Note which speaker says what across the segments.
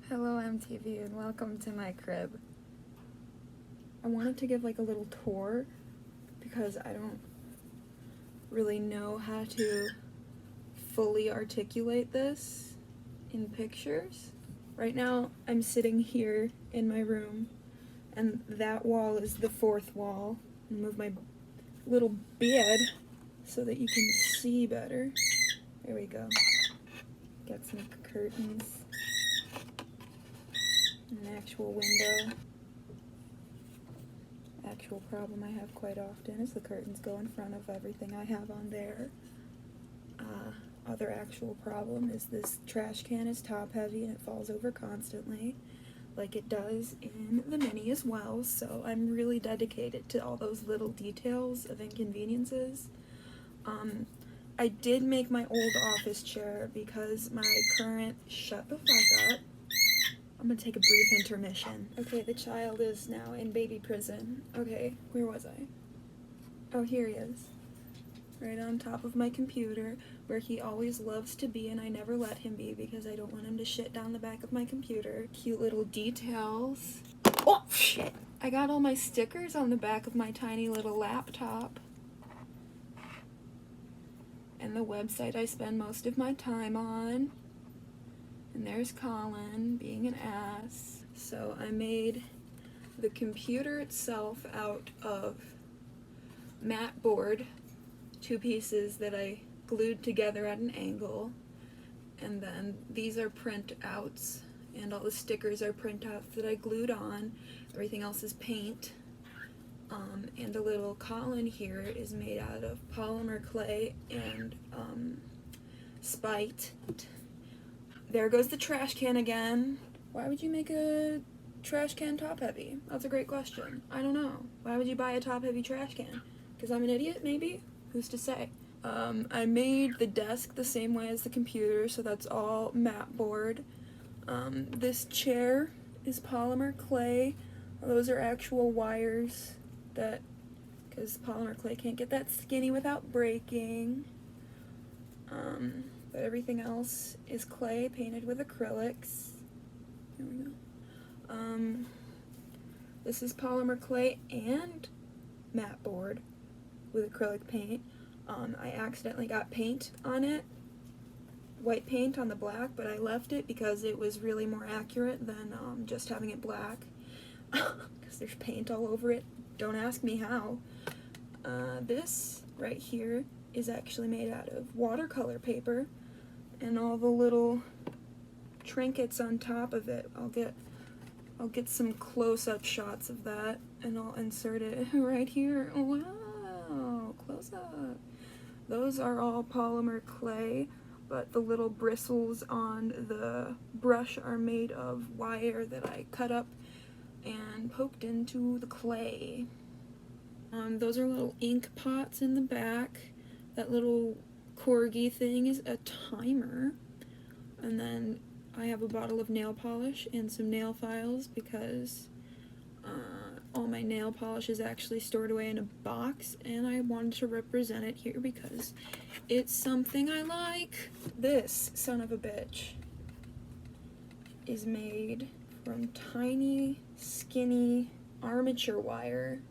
Speaker 1: Hello MTV and welcome to my crib. I wanted to give like a little tour because I don't really know how to fully articulate this in pictures. Right now I'm sitting here in my room and that wall is the fourth wall. I'll move my little bed so that you can see better. There we go. Got some curtains. An actual window. Actual problem I have quite often is the curtains go in front of everything I have on there. Other actual problem is this trash can is top heavy and it falls over constantly, like it does in the Mini as well, so I'm really dedicated to all those little details of inconveniences. I did make my old office chair because my current, shut the fuck up. I'm gonna take a brief intermission. Okay, the child is now in baby prison. Okay, where was I? Oh, here he is. Right on top of my computer, where he always loves to be, and I never let him be because I don't want him to shit down the back of my computer. Cute little details. Oh, shit! I got all my stickers on the back of my tiny little laptop. And the website I spend most of my time on. And there's Colin being an ass. So I made the computer itself out of mat board, two pieces that I glued together at an angle, and then these are printouts, and all the stickers are printouts that I glued on. Everything else is paint. And the little Colin here is made out of polymer clay and spite. There goes the trash can again. Why would you make a trash can top heavy? That's a great question. I don't know. Why would you buy a top heavy trash can? Because I'm an idiot, maybe? Who's to say? I made the desk the same way as the computer, so that's all mat board. This chair is polymer clay. Those are actual wires that, because polymer clay can't get that skinny without breaking. But everything else is clay painted with acrylics. There we go. This is polymer clay and mat board with acrylic paint. I accidentally got paint on it, white paint on the black, but I left it because it was really more accurate than just having it black, because there's paint all over it. Don't ask me how. This right here is actually made out of watercolor paper, and all the little trinkets on top of it. I'll get some close-up shots of that, and I'll insert it right here. Wow, close up. Those are all polymer clay, but the little bristles on the brush are made of wire that I cut up and poked into the clay. Those are little ink pots in the back. That little corgi thing is a timer. And then I have a bottle of nail polish and some nail files because all my nail polish is actually stored away in a box, and I wanted to represent it here because it's something I like. This son of a bitch is made from tiny, skinny armature wire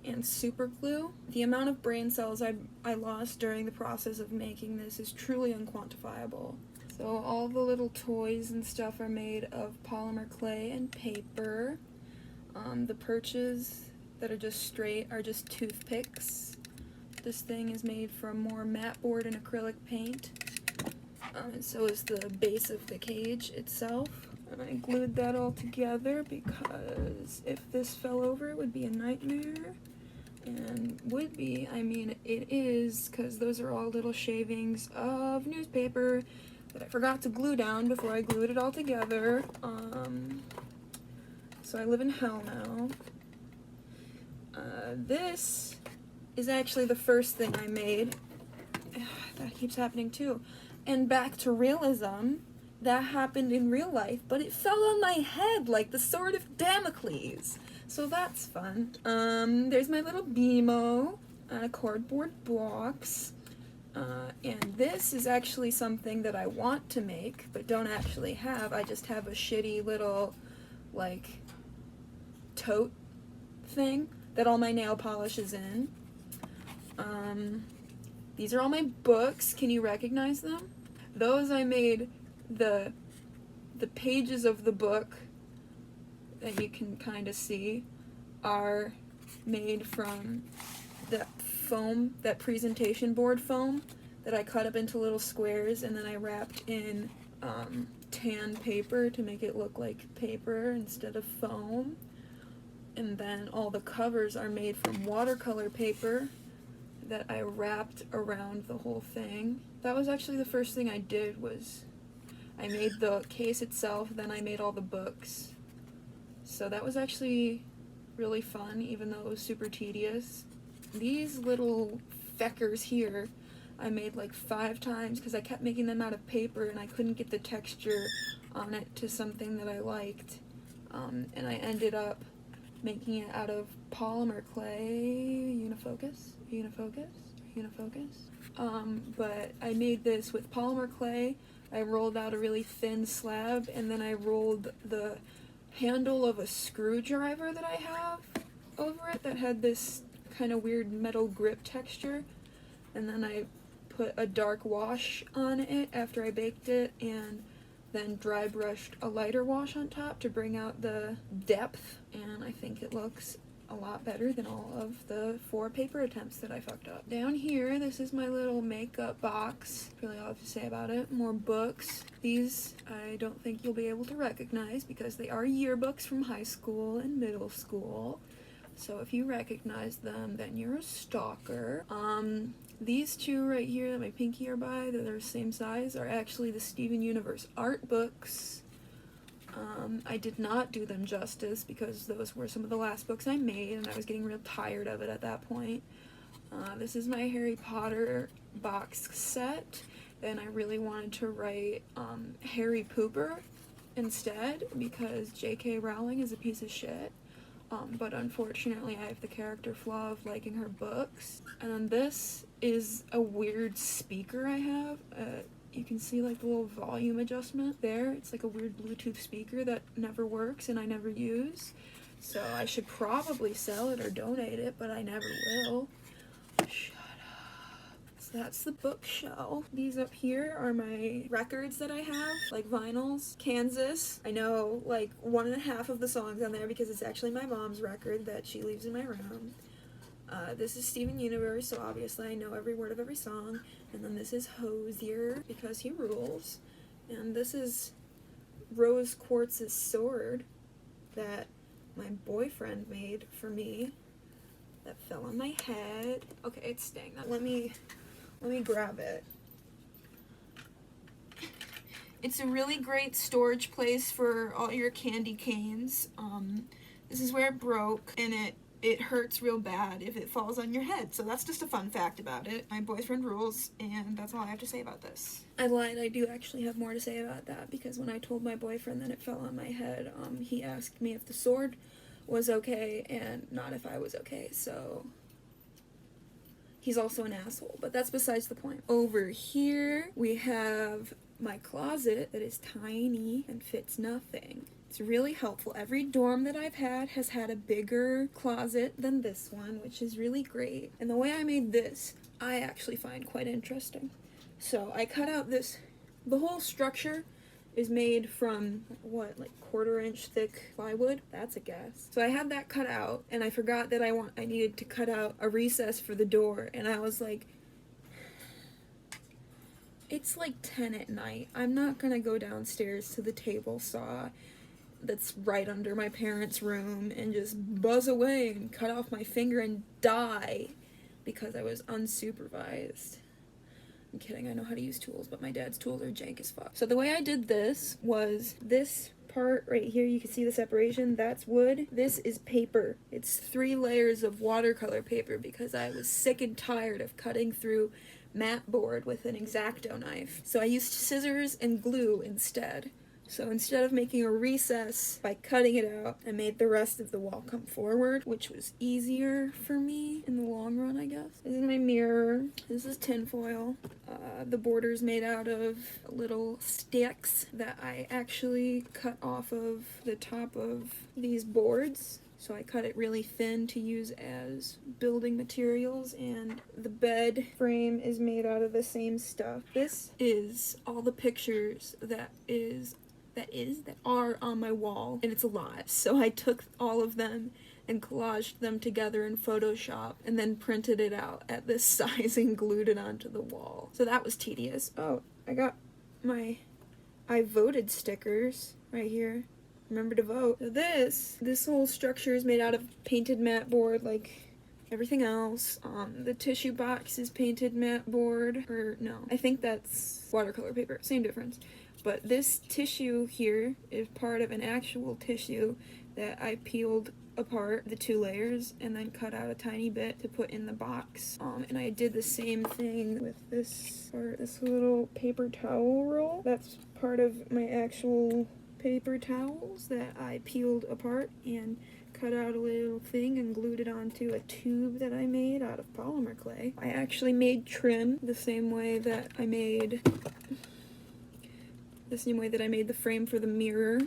Speaker 1: and super glue. The amount of brain cells I lost during the process of making this is truly unquantifiable. So all the little toys and stuff are made of polymer clay and paper. The perches that are just straight are just toothpicks. This thing is made from more mat board and acrylic paint. And so is the base of the cage itself. And I glued that all together because if this fell over, it would be a nightmare. And would be, I mean, it is, because those are all little shavings of newspaper that I forgot to glue down before I glued it all together. So I live in hell now. This is actually the first thing I made. That keeps happening too. And back to realism, that happened in real life, but it fell on my head like the sword of Damocles. So that's fun. There's my little BMO on a cardboard box. And this is actually something that I want to make, but don't actually have. I just have a shitty little, like, tote thing that all my nail polish is in. These are all my books. Can you recognize them? Those I made the pages of the book that you can kind of see are made from that foam, that presentation board foam that I cut up into little squares and then I wrapped in tan paper to make it look like paper instead of foam. And then all the covers are made from watercolor paper that I wrapped around the whole thing. That was actually the first thing I did, was I made the case itself, then I made all the books. So that was actually really fun, even though it was super tedious. These little feckers here I made like 5 times because I kept making them out of paper and I couldn't get the texture on it to something that I liked. And I ended up making it out of polymer clay, unifocus. But I made this with polymer clay. I rolled out a really thin slab and then I rolled the handle of a screwdriver that I have over it that had this kind of weird metal grip texture, and then I put a dark wash on it after I baked it and then dry brushed a lighter wash on top to bring out the depth, and I think it looks a lot better than all of the 4 paper attempts that I fucked up. Down here, this is my little makeup box. Really all I have to say about it. More books. These I don't think you'll be able to recognize because they are yearbooks from high school and middle school. So if you recognize them, then you're a stalker. These 2 right here that my pinky are by, that are the same size, are actually the Steven Universe art books. I did not do them justice because those were some of the last books I made and I was getting real tired of it at that point. This is my Harry Potter box set, and I really wanted to write Harry Pooper instead because J.K. Rowling is a piece of shit. But unfortunately I have the character flaw of liking her books. And then this is a weird speaker I have. You can see like the little volume adjustment there. It's like a weird Bluetooth speaker that never works and I never use. So I should probably sell it or donate it, but I never will. Shut up. So that's the bookshelf. These up here are my records that I have, like vinyls. Kansas. I know like 1.5 of the songs on there because it's actually my mom's record that she leaves in my room. This is Steven Universe, so obviously I know every word of every song. And then this is Hosier, because he rules. And this is Rose Quartz's sword that my boyfriend made for me that fell on my head. Okay, it's staying. Let me grab it. It's a really great storage place for all your candy canes. This is where it broke, and it hurts real bad if it falls on your head. So that's just a fun fact about it. My boyfriend rules, and that's all I have to say about this. I lied, I do actually have more to say about that, because when I told my boyfriend that it fell on my head, he asked me if the sword was okay and not if I was okay, so he's also an asshole, but that's besides the point. Over here, we have my closet that is tiny and fits nothing. It's really helpful. Every dorm that I've had has had a bigger closet than this one, which is really great. And the way I made this, I actually find quite interesting. So I cut out this, the whole structure is made from, what, like 1/4 inch thick plywood? That's a guess. So I had that cut out, and I forgot that I needed to cut out a recess for the door, and I was like, it's like 10 at night. I'm not gonna go downstairs to the table saw that's right under my parents' room and just buzz away and cut off my finger and die because I was unsupervised. I'm kidding, I know how to use tools, but my dad's tools are jank as fuck. So the way I did this was this part right here, you can see the separation, that's wood. This is paper. It's 3 layers of watercolor paper because I was sick and tired of cutting through mat board with an X-Acto knife. So I used scissors and glue instead. So instead of making a recess by cutting it out, I made the rest of the wall come forward, which was easier for me in the long run, I guess. This is my mirror. This is tinfoil. The border's made out of little sticks that I actually cut off of the top of these boards. So I cut it really thin to use as building materials, and the bed frame is made out of the same stuff. This is all the pictures that are on my wall, and it's a lot. So I took all of them and collaged them together in Photoshop and then printed it out at this size and glued it onto the wall. So that was tedious. Oh, I got my I voted stickers right here. Remember to vote. So this whole structure is made out of painted matte board like everything else. The tissue box is painted matte board, or no, I think that's watercolor paper, same difference. But this tissue here is part of an actual tissue that I peeled apart the 2 layers and then cut out a tiny bit to put in the box. And I did the same thing with this little paper towel roll. That's part of my actual paper towels that I peeled apart and cut out a little thing and glued it onto a tube that I made out of polymer clay. I actually made trim the same way that I made the frame for the mirror,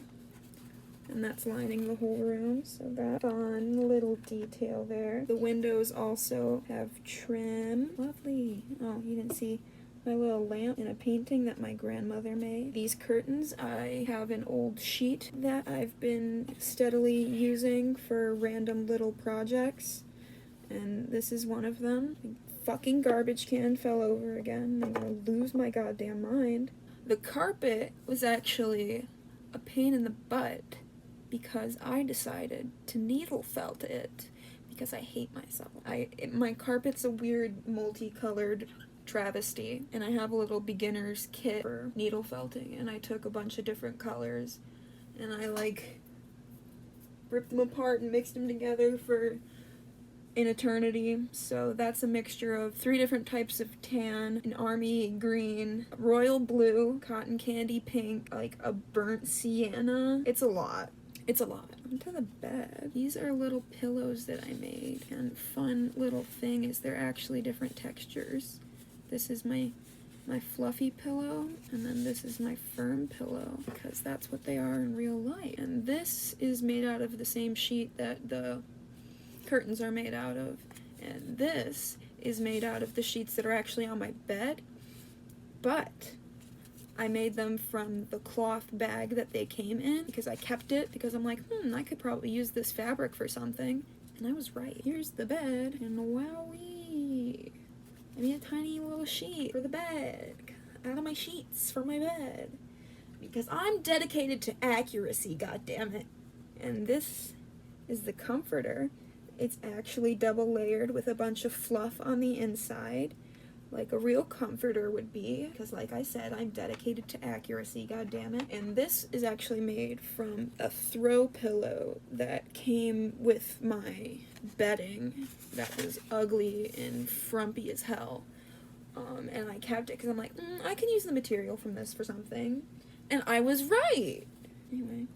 Speaker 1: and that's lining the whole room, so that fun little detail there. The windows also have trim. Lovely. Oh, you didn't see my little lamp in a painting that my grandmother made. These curtains, I have an old sheet that I've been steadily using for random little projects, and this is one of them. The fucking garbage can fell over again. I'm gonna lose my goddamn mind. The carpet was actually a pain in the butt because I decided to needle felt it because I hate myself. My carpet's a weird multicolored travesty, and I have a little beginner's kit for needle felting, and I took a bunch of different colors and I like ripped them apart and mixed them together for an eternity. So that's a mixture of 3 different types of tan: an army green, royal blue, cotton candy pink, like a burnt sienna. It's a lot. It's a lot. Onto the bed. These are little pillows that I made, and fun little thing is they're actually different textures. This is my fluffy pillow, and then this is my firm pillow, because that's what they are in real life. And this is made out of the same sheet that the curtains are made out of, and this is made out of the sheets that are actually on my bed, but I made them from the cloth bag that they came in because I kept it because I'm like, I could probably use this fabric for something, and I was right. Here's the bed, and wowee, I made a tiny little sheet for the bed out of my sheets for my bed because I'm dedicated to accuracy, goddammit. And this is the comforter. It's actually double layered with a bunch of fluff on the inside, like a real comforter would be, because like I said, I'm dedicated to accuracy, goddammit. And this is actually made from a throw pillow that came with my bedding that was ugly and frumpy as hell. And I kept it because I'm like, I can use the material from this for something. And I was right! Anyway.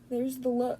Speaker 1: There's the look.